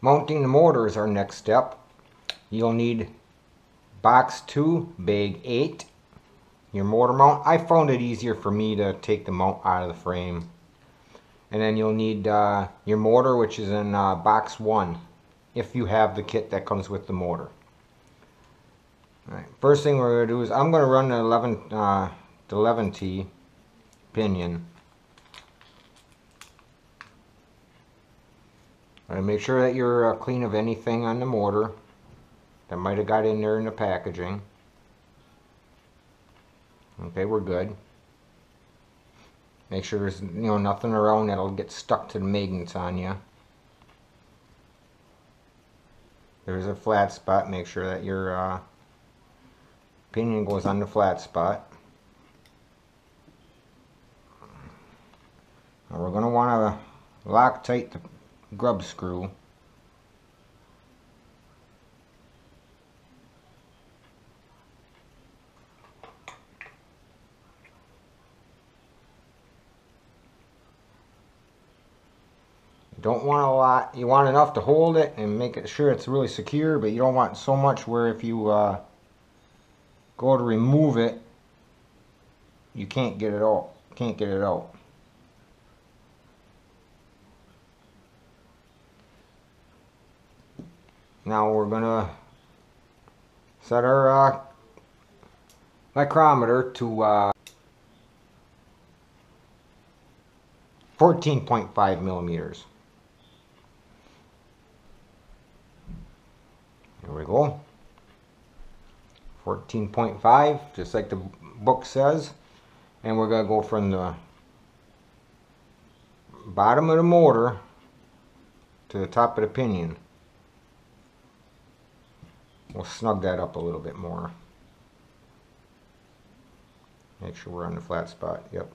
Mounting the motor is our next step. You'll need box 2, bag 8, your motor mount. I found it easier for me to take the mount out of the frame. And then you'll need your motor, which is in box 1, if you have the kit that comes with the motor. Alright, first thing we're going to do is I'm going to run the 11T pinion. Make sure that you're clean of anything on the motor that might have got in there in the packaging. Okay, we're good. Make sure there's nothing around that'll get stuck to the magnets on you. There's a flat spot. Make sure that your pinion goes on the flat spot. Now we're going to want to lock tight the grub screw. You don't want a lot. You want enough to hold it and make it sure it's really secure, but you don't want so much where if you go to remove it, you can't get it out. Can't get it out. Now we're going to set our micrometer to 14.5 millimeters. Here we go. 14.5, just like the book says. And we're going to go from the bottom of the motor to the top of the pinion. We'll snug that up a little bit more. Make sure we're on the flat spot. Yep.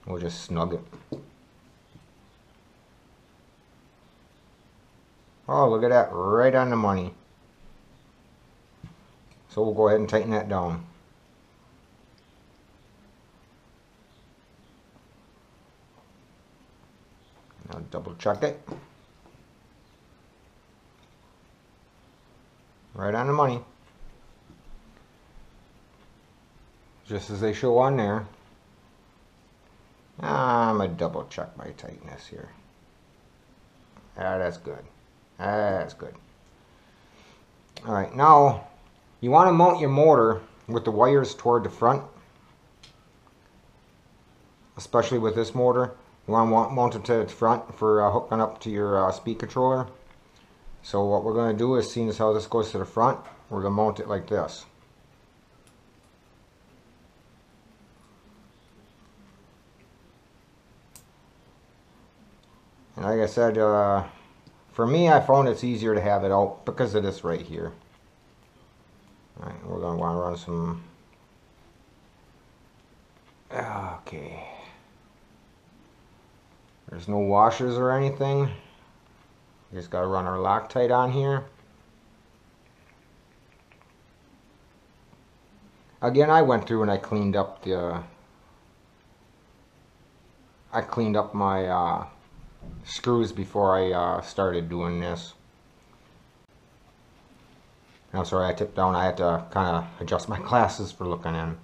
We'll just snug it. Oh, look at that. Right on the money. So we'll go ahead and tighten that down. Now double check it. Right on the money. Just as they show on there. I'm going to double check my tightness here. That's good. That's good. Alright, now you want to mount your motor with the wires toward the front. Especially with this motor. You want to mount it to the front for hooking up to your speed controller. So what we're going to do is, seeing as how this goes to the front, we're going to mount it like this. And like I said, for me I found it's easier to have it out because of this right here. Alright, we're going to want to run some... Okay. There's no washers or anything. Just got to run our Loctite on here. Again, I went through and I cleaned up the... I cleaned up my screws before I started doing this. I'm sorry, I tipped down. I had to kind of adjust my glasses for looking in.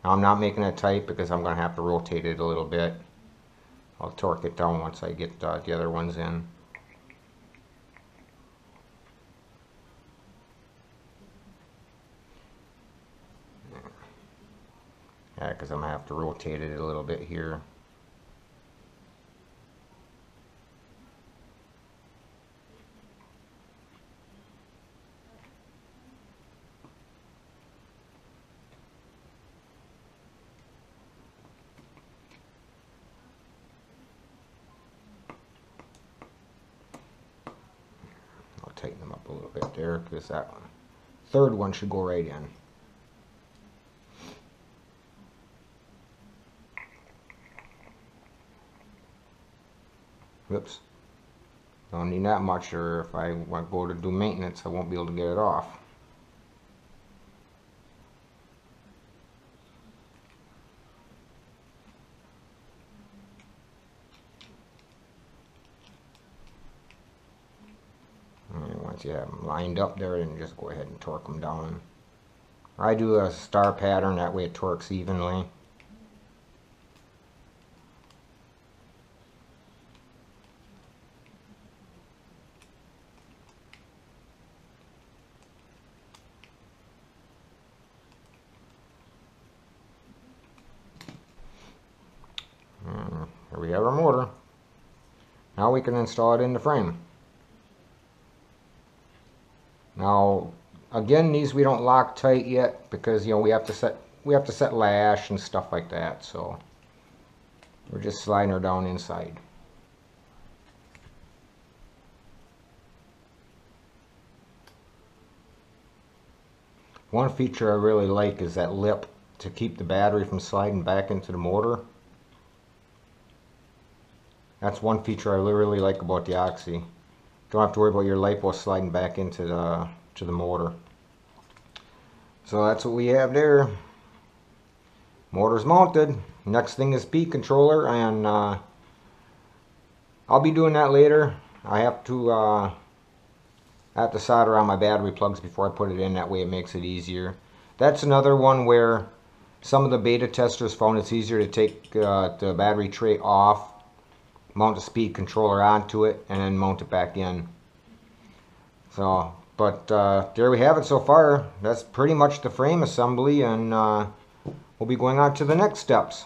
Now I'm not making it tight because I'm going to have to rotate it a little bit. I'll torque it down once I get the other ones in. Yeah, because I'm going to have to rotate it a little bit here. I'll tighten them up a little bit there because that third one should go right in. Whoops. Don't need that much, or if I want to go to do maintenance, I won't be able to get it off. once you have them lined up there, then just go ahead and torque them down. I do a star pattern, that way it torques evenly. Here we have our motor. Now we can install it in the frame. Now again, these we don't lock tight yet because we have to set lash and stuff like that, so we're just sliding her down inside. One feature I really like is that lip to keep the battery from sliding back into the motor. That's one feature I really like about the OXY. Don't have to worry about your LiPo sliding back into the motor. So that's what we have there. Motor's mounted. Next thing is speed controller, and I'll be doing that later. I have to solder on my battery plugs before I put it in. That way it makes it easier. That's another one where some of the beta testers found it's easier to take the battery tray off, mount the speed controller onto it, and then mount it back in. So, but there we have it so far. That's pretty much the frame assembly, and we'll be going on to the next steps.